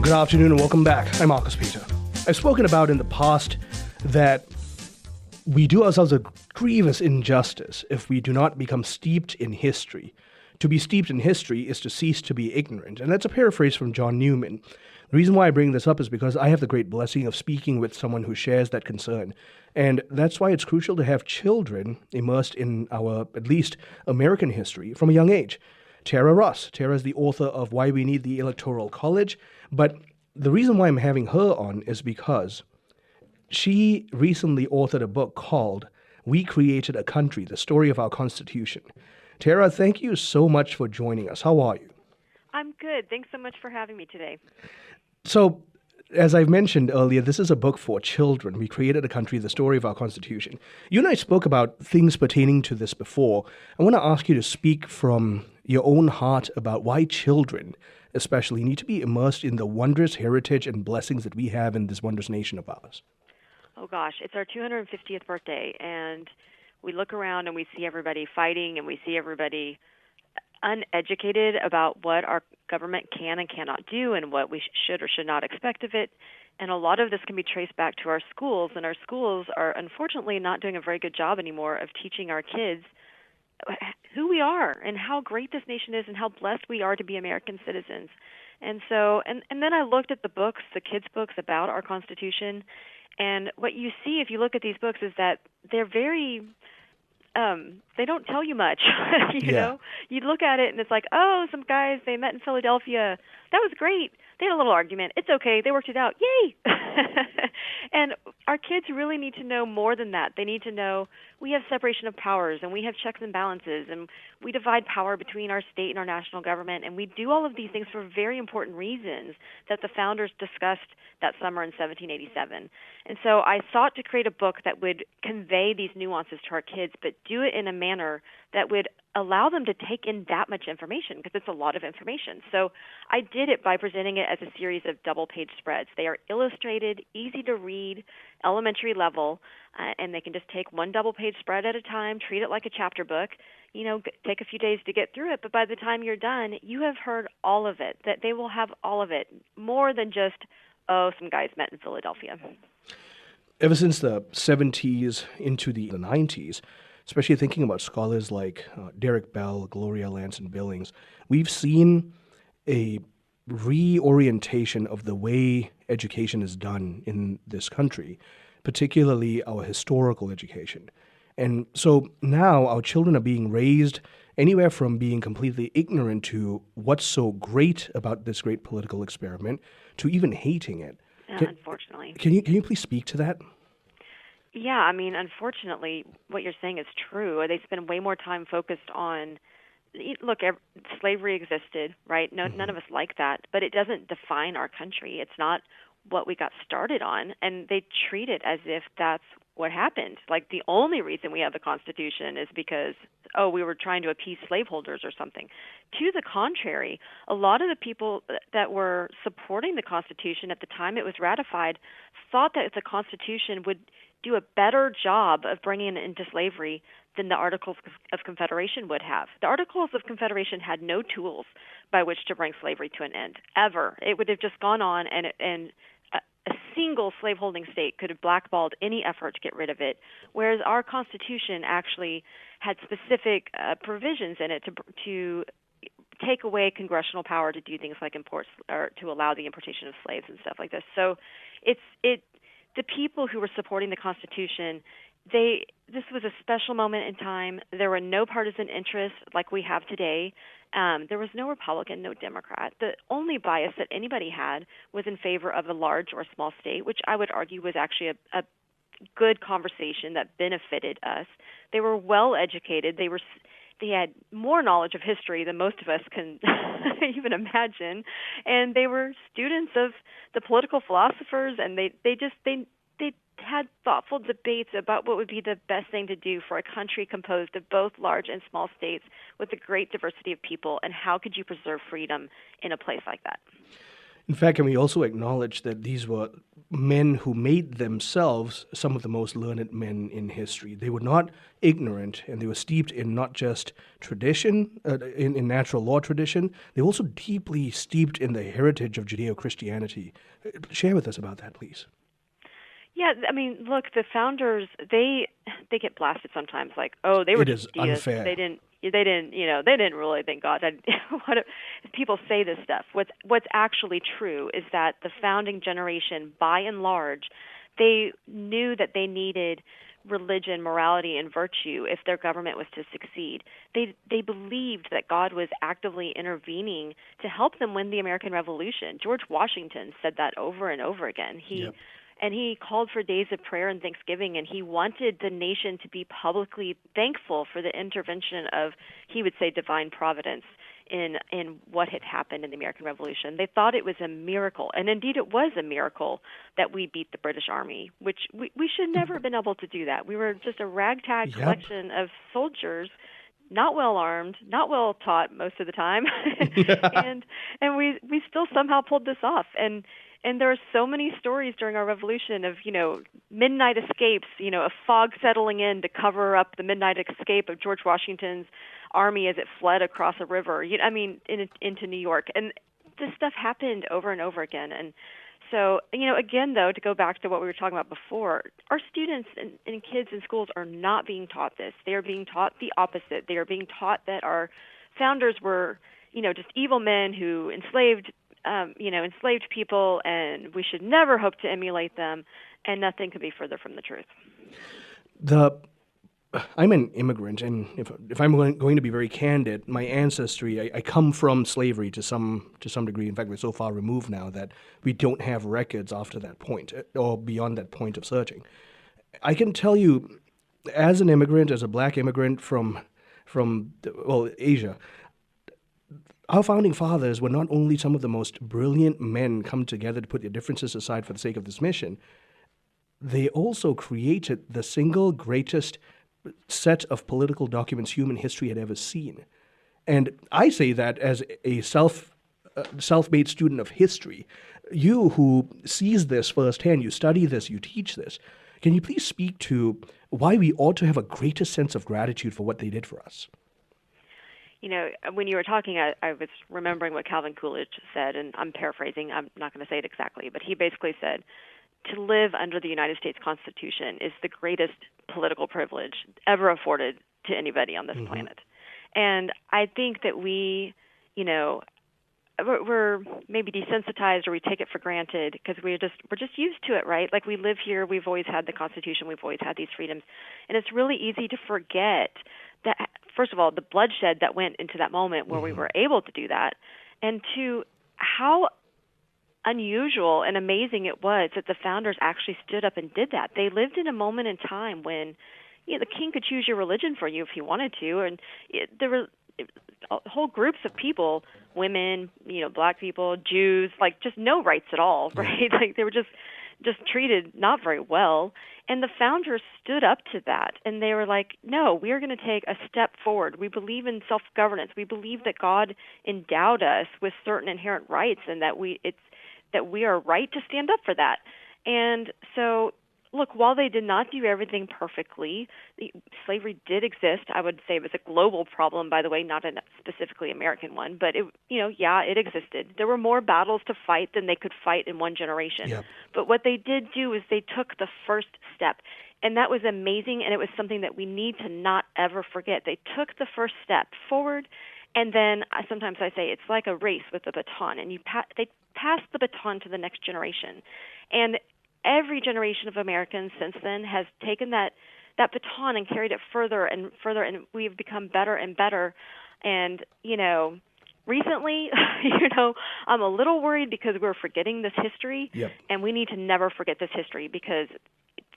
Good afternoon and welcome back. I'm Marcus Peter. I've spoken about in the past that we do ourselves a grievous injustice if we do not become steeped in history. To be steeped in history is to cease to be ignorant. And that's a paraphrase from John Newman. The reason why I bring this up is because I have the great blessing of speaking with someone who shares that concern. And that's why it's crucial to have children immersed in our, at least, American history from a young age. Tara Russ. Tara is the author of Why We Need the Electoral College. But the reason why I'm having her on is because she recently authored a book called We Created a Country, The Story of Our Constitution. Tara, thank you so much for joining us. How are you? I'm good. Thanks so much for having me today. So, as I've mentioned earlier, this is a book for children. We Created a Country, The Story of Our Constitution. You and I spoke about things pertaining to this before. I want to ask you to speak from your own heart about why children, especially, need to be immersed in the wondrous heritage and blessings that we have in this wondrous nation of ours. Oh gosh, it's our 250th birthday, and we look around and we see everybody fighting, and we see everybody uneducated about what our government can and cannot do and what we should or should not expect of it. And a lot of this can be traced back to our schools, and our schools are unfortunately not doing a very good job anymore of teaching our kids who we are and how great this nation is and how blessed we are to be American citizens. And so, and then I looked at the books, the kids' books about our Constitution, and what you see if you look at these books is that they're very they don't tell you much. You know, you look at it and it's like, oh, some guys, they met in Philadelphia. That was great. They had a little argument. It's okay. They worked it out. Yay! And our kids really need to know more than that. They need to know we have separation of powers, and we have checks and balances, and we divide power between our state and our national government, and we do all of these things for very important reasons that the founders discussed that summer in 1787. And so I sought to create a book that would convey these nuances to our kids, but do it in a manner that would allow them to take in that much information, because it's a lot of information. So I did it by presenting it as a series of double-page spreads. They are illustrated, easy to read, elementary level, and they can just take one double-page spread at a time, treat it like a chapter book, take a few days to get through it, but by the time you're done, you have heard all of it, that they will have all of it, more than just, oh, some guys met in Philadelphia. Ever since the 70s into the 90s, especially thinking about scholars like Derek Bell, Gloria Lanson Billings, we've seen a reorientation of the way education is done in this country, particularly our historical education. And so now our children are being raised anywhere from being completely ignorant to what's so great about this great political experiment to even hating it. Unfortunately. Can you please speak to that? Yeah, I mean, unfortunately, what you're saying is true. They spend way more time focused on, look, slavery existed, right? None of us like that, but it doesn't define our country. It's not what we got started on, and they treat it as if that's what happened. Like the only reason we have the Constitution is because, we were trying to appease slaveholders or something. To the contrary, a lot of the people that were supporting the Constitution at the time it was ratified thought that the Constitution would do a better job of bringing an end to slavery than the Articles of Confederation would have. The Articles of Confederation had no tools by which to bring slavery to an end, ever. It would have just gone on, and a single slaveholding state could have blackballed any effort to get rid of it, whereas our Constitution actually had specific provisions in it to take away congressional power to do things like import or to allow the importation of slaves and stuff like this. So the people who were supporting the Constitution, this was a special moment in time. There were no partisan interests like we have today. There was no Republican, no Democrat. The only bias that anybody had was in favor of a large or small state, which I would argue was actually a good conversation that benefited us. They were well educated. They had more knowledge of history than most of us can even imagine, and they were students of the political philosophers, and they had thoughtful debates about what would be the best thing to do for a country composed of both large and small states with a great diversity of people, and how could you preserve freedom in a place like that. In fact, can we also acknowledge that these were men who made themselves some of the most learned men in history? They were not ignorant, and they were steeped in not just tradition, in natural law tradition, they were also deeply steeped in the heritage of Judeo-Christianity. Share with us about that, please. Yeah, I mean, look, the founders, they get blasted sometimes, like, oh, they were It is just deists. unfair. They didn't really think God had. People say this stuff. What's actually true is that the founding generation, by and large, they knew that they needed religion, morality, and virtue if their government was to succeed. They believed that God was actively intervening to help them win the American Revolution. George Washington said that over and over again. Yep. And he called for days of prayer and thanksgiving, and he wanted the nation to be publicly thankful for the intervention of, he would say, divine providence in what had happened in the American Revolution. They thought it was a miracle, and indeed it was a miracle that we beat the British Army, which we should never have been able to do that. We were just a ragtag collection of soldiers, not well armed, not well taught most of the time, and we still somehow pulled this off. And there are so many stories during our revolution of, midnight escapes, a fog settling in to cover up the midnight escape of George Washington's army as it fled across a river, into New York. And this stuff happened over and over again. And so, again, though, to go back to what we were talking about before, our students and kids in schools are not being taught this. They are being taught the opposite. They are being taught that our founders were, just evil men who enslaved people, and we should never hope to emulate them, and nothing could be further from the truth. I'm an immigrant, and if I'm going to be very candid, my ancestry, I come from slavery to some degree. In fact, we're so far removed now that we don't have records after that point, or beyond that point of searching. I can tell you, as an immigrant, as a black immigrant from Asia, our founding fathers were not only some of the most brilliant men come together to put their differences aside for the sake of this mission, they also created the single greatest set of political documents human history had ever seen. And I say that as a self-made student of history. You who sees this firsthand, you study this, you teach this, can you please speak to why we ought to have a greater sense of gratitude for what they did for us? When you were talking, I was remembering what Calvin Coolidge said, and I'm paraphrasing. I'm not going to say it exactly, but he basically said, to live under the United States Constitution is the greatest political privilege ever afforded to anybody on this planet. And I think that we're maybe desensitized, or we take it for granted because we're just used to it, right? Like, we live here, we've always had the Constitution, we've always had these freedoms, and it's really easy to forget that, first of all, the bloodshed that went into that moment where we were able to do that, and two, how unusual and amazing it was that the founders actually stood up and did that. They lived in a moment in time when the king could choose your religion for you if he wanted to, and there were whole groups of people, women, black people, Jews, like just no rights at all, right? Like, they were just treated not very well. And the founders stood up to that, and they were like, no, we are going to take a step forward. We believe in self-governance. We believe that God endowed us with certain inherent rights, and that we are right to stand up for that. And so, look, while they did not do everything perfectly, slavery did exist. I would say it was a global problem, by the way, not a specifically American one, but it existed. There were more battles to fight than they could fight in one generation. Yep. But what they did do is they took the first step, and that was amazing, and it was something that we need to not ever forget. They took the first step forward, and then sometimes I say it's like a race with a baton, and they pass the baton to the next generation. And every generation of Americans since then has taken that baton and carried it further and further, and we've become better and better. And, recently, I'm a little worried because we're forgetting this history, and we need to never forget this history, because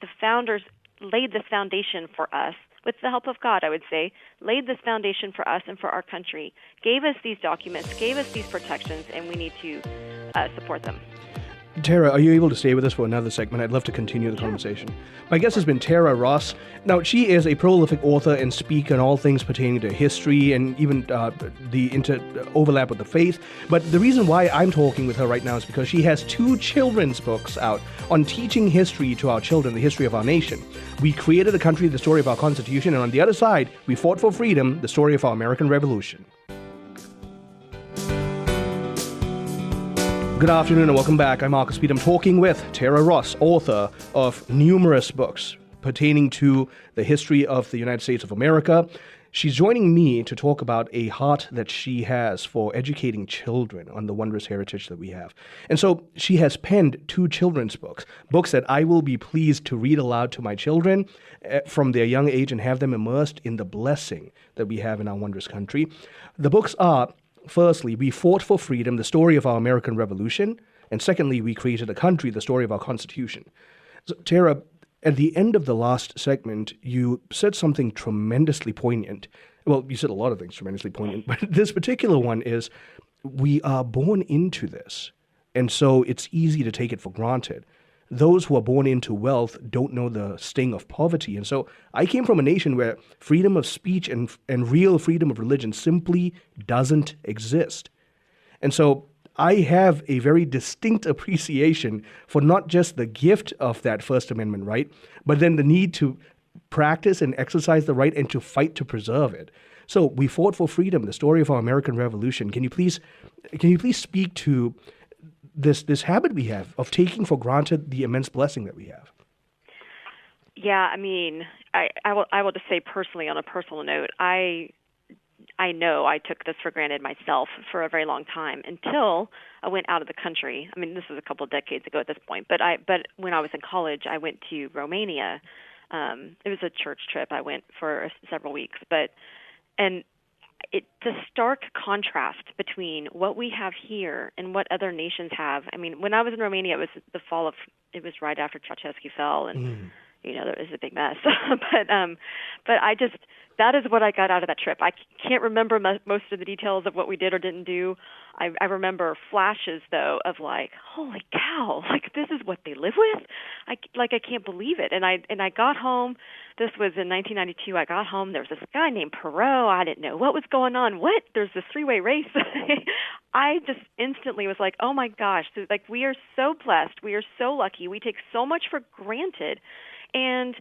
the founders laid this foundation for us, with the help of God, I would say, laid this foundation for us and for our country, gave us these documents, gave us these protections, and we need to support them. Tara, are you able to stay with us for another segment? I'd love to continue the conversation. My guest has been Tara Ross. Now, she is a prolific author and speaker on all things pertaining to history and even the overlap with the faith. But the reason why I'm talking with her right now is because she has 2 children's books out on teaching history to our children, the history of our nation. We created a country, the story of our Constitution, and on the other side, we fought for freedom, the story of our American Revolution. Good afternoon and welcome back. I'm Marcus Peter. I'm talking with Tara Ross, author of numerous books pertaining to the history of the United States of America. She's joining me to talk about a heart that she has for educating children on the wondrous heritage that we have. And so she has penned 2 children's books that I will be pleased to read aloud to my children from their young age and have them immersed in the blessing that we have in our wondrous country. The books are, firstly, We Fought for Freedom, the story of our American Revolution. And secondly, We Created a Country, the story of our Constitution. So, Tara, at the end of the last segment, you said something tremendously poignant. Well, you said a lot of things tremendously poignant, but this particular one is, we are born into this. And so it's easy to take it for granted. Those who are born into wealth don't know the sting of poverty. And so I came from a nation where freedom of speech and real freedom of religion simply doesn't exist. And so I have a very distinct appreciation for not just the gift of that First Amendment right, but then the need to practice and exercise the right and to fight to preserve it. So we fought for freedom, the story of our American Revolution. Can you please speak to this habit we have of taking for granted the immense blessing that we have? Yeah, I mean, I will just say personally, on a personal note, I know I took this for granted myself for a very long time until I went out of the country. I mean, this was a couple of decades ago at this point, but when I was in college, I went to Romania. It was a church trip. I went for several weeks, and the stark contrast between what we have here and what other nations have. I mean, when I was in Romania, it was right after Ceausescu fell, and there was a big mess. but that is what I got out of that trip. I can't remember most of the details of what we did or didn't do. I remember flashes, though, of like, holy cow, like this is what they live with? I can't believe it. And I got home. This was in 1992. I got home. There was this guy named Perot. I didn't know what was going on. What? There's this 3-way race. I just instantly was like, oh my gosh, like we are so blessed. We are so lucky. We take so much for granted. And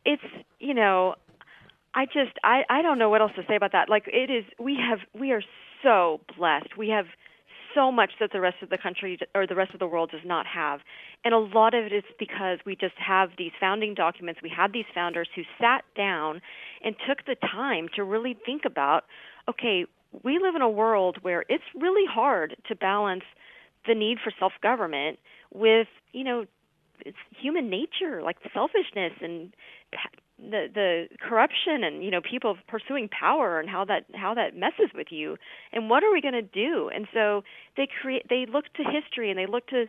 it's, I don't know what else to say about that. Like it is, we are so blessed. We have so much that the rest of the country or the rest of the world does not have. And a lot of it is because we just have these founding documents. We had these founders who sat down and took the time to really think about, okay, we live in a world where it's really hard to balance the need for self-government with, it's human nature, like selfishness and the corruption and people pursuing power and how that messes with you. And what are we going to do? And so they looked to history and they looked to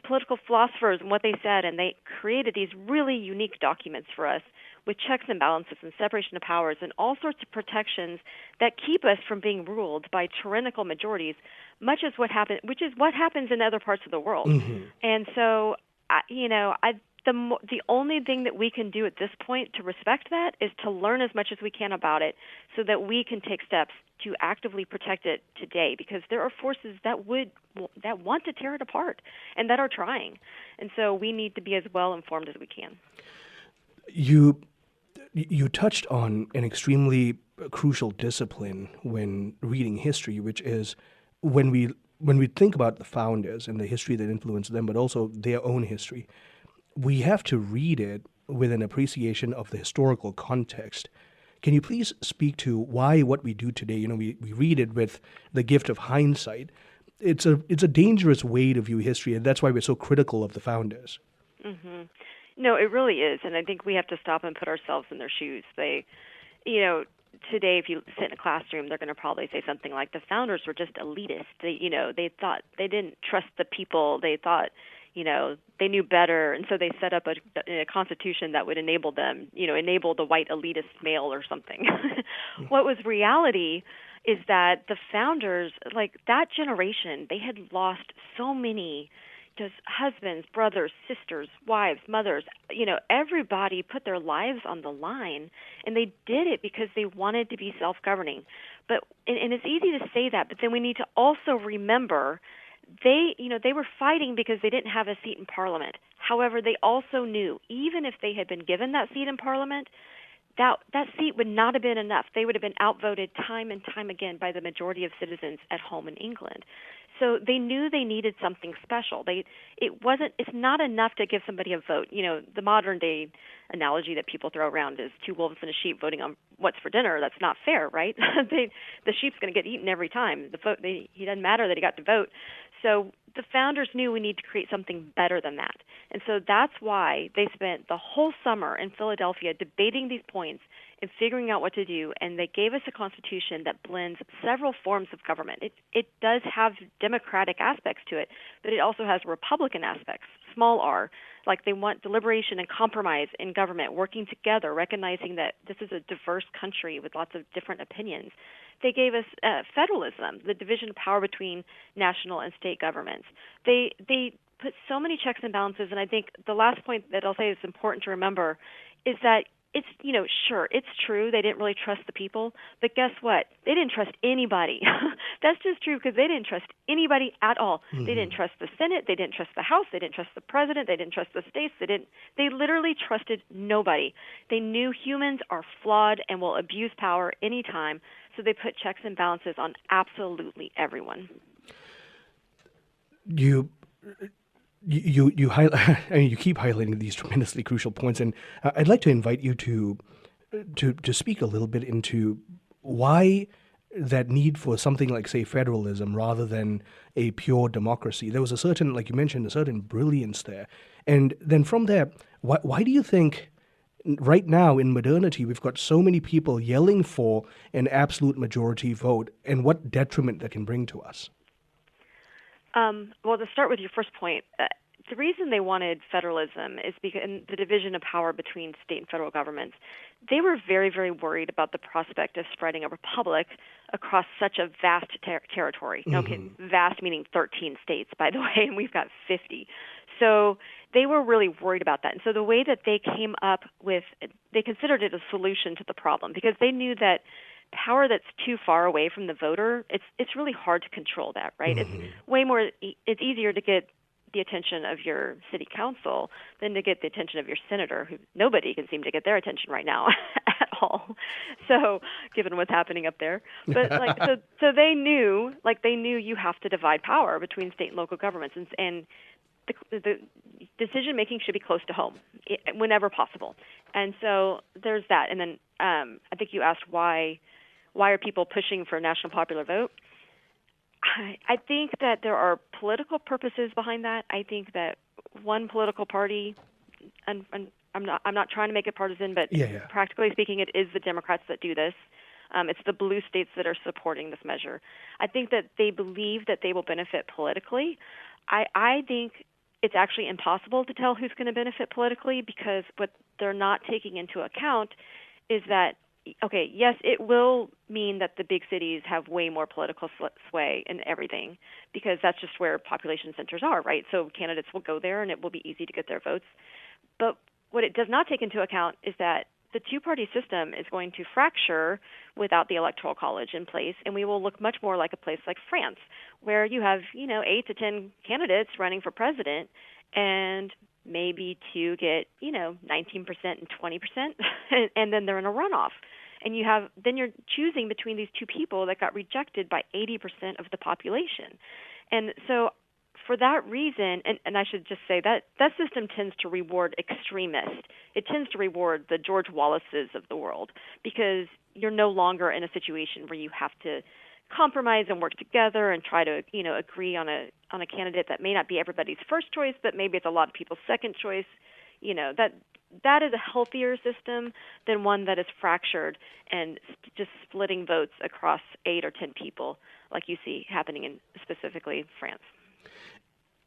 political philosophers and what they said, and they created these really unique documents for us with checks and balances and separation of powers and all sorts of protections that keep us from being ruled by tyrannical majorities, which is what happens in other parts of the world. Mm-hmm. And so the only thing that we can do at this point to respect that is to learn as much as we can about it so that we can take steps to actively protect it today, because there are forces that want to tear it apart and that are trying. And so we need to be as well informed as we can. You touched on an extremely crucial discipline when reading history, which is when we think about the founders and the history that influenced them, but also their own history, we have to read it with an appreciation of the historical context. Can you please speak to why what we do today, we read it with the gift of hindsight. It's a dangerous way to view history, and that's why we're so critical of the founders. Mm-hmm. No, it really is, and I think we have to stop and put ourselves in their shoes. Today, if you sit in a classroom, they're going to probably say something like, the founders were just elitist. They thought they didn't trust the people. They thought, they knew better, and so they set up a constitution that would enable them, enable the white elitist male or something. What was reality is that the founders, like that generation, they had lost so many just husbands, brothers, sisters, wives, mothers, everybody put their lives on the line, and they did it because they wanted to be self-governing. But and it's easy to say that, but then we need to also remember they were fighting because they didn't have a seat in Parliament. However, they also knew even if they had been given that seat in Parliament, that seat would not have been enough. They would have been outvoted time and time again by the majority of citizens at home in England. So they knew they needed something special. It's not enough to give somebody a vote. The modern day analogy that people throw around is two wolves and a sheep voting on what's for dinner. That's not fair, right? The sheep's going to get eaten every time. He doesn't matter that he got to vote. So the founders knew we need to create something better than that. And so that's why they spent the whole summer in Philadelphia debating these points and figuring out what to do. And they gave us a constitution that blends several forms of government. It does have democratic aspects to it, but it also has Republican aspects, small r. Like they want deliberation and compromise in government, working together, recognizing that this is a diverse country with lots of different opinions. They gave us federalism, the division of power between national and state governments. They put so many checks and balances, and I think the last point that I'll say is important to remember is that it's, sure, it's true they didn't really trust the people, but guess what? They didn't trust anybody. That's just true because they didn't trust anybody at all. Mm-hmm. They didn't trust the Senate. They didn't trust the House. They didn't trust the president. They didn't trust the states. They literally trusted nobody. They knew humans are flawed and will abuse power anytime, so they put checks and balances on absolutely everyone. You highlight, you keep highlighting these tremendously crucial points, and I'd like to invite you to speak a little bit into why that need for something like, say, federalism rather than a pure democracy. There was a certain, like you mentioned, a certain brilliance there. And then from there, why do you think right now in modernity we've got so many people yelling for an absolute majority vote, and what detriment that can bring to us? Well, to start with your first point, the reason they wanted federalism is because in the division of power between state and federal governments, they were very, very worried about the prospect of spreading a republic across such a vast territory. Mm-hmm. Okay, vast meaning 13 states, by the way, and we've got 50. So they were really worried about that. And so the way that they came up with, they considered it a solution to the problem because they knew that power that's too far away from the voter, it's really hard to control that, right? Mm-hmm. It's easier to get the attention of your city council than to get the attention of your senator, who nobody can seem to get their attention right now at all. So, given what's happening up there, but so they knew you have to divide power between state and local governments, and the decision making should be close to home whenever possible. And so there's that. And then I think you asked why are people pushing for a national popular vote? I think that there are political purposes behind that. I think that one political party, and I'm not trying to make it partisan, but practically speaking, it is the Democrats that do this. It's the blue states that are supporting this measure. I think that they believe that they will benefit politically. I think it's actually impossible to tell who's going to benefit politically because what they're not taking into account is that, okay, yes, it will mean that the big cities have way more political sway in everything because that's just where population centers are, right? So candidates will go there and it will be easy to get their votes. But what it does not take into account is that the two-party system is going to fracture without the Electoral College in place, and we will look much more like a place like France, where you have, 8 to 10 candidates running for president, and maybe two get, 19% and 20%, and then they're in a runoff. And then you're choosing between these two people that got rejected by 80% of the population. And so for that reason, and I should just say that system tends to reward extremists. It tends to reward the George Wallaces of the world because you're no longer in a situation where you have to compromise and work together and try to, agree on a candidate that may not be everybody's first choice, but maybe it's a lot of people's second choice. That is a healthier system than one that is fractured and just splitting votes across 8 or 10 people like you see happening in specifically France.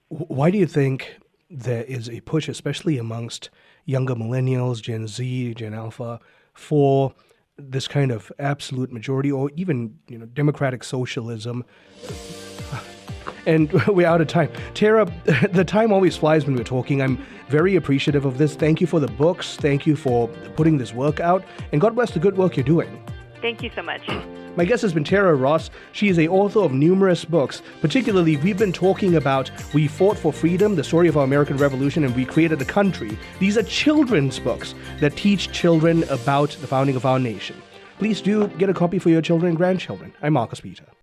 Why do you think there is a push, especially amongst younger millennials, Gen Z, Gen Alpha, for this kind of absolute majority or even, democratic socialism? And we're out of time. Tara, the time always flies when we're talking. I'm very appreciative of this. Thank you for the books. Thank you for putting this work out. And God bless the good work you're doing. Thank you so much. My guest has been Tara Ross. She is a author of numerous books. Particularly, we've been talking about We Fought for Freedom, the story of our American Revolution, and We Created a Country. These are children's books that teach children about the founding of our nation. Please do get a copy for your children and grandchildren. I'm Marcus Peter.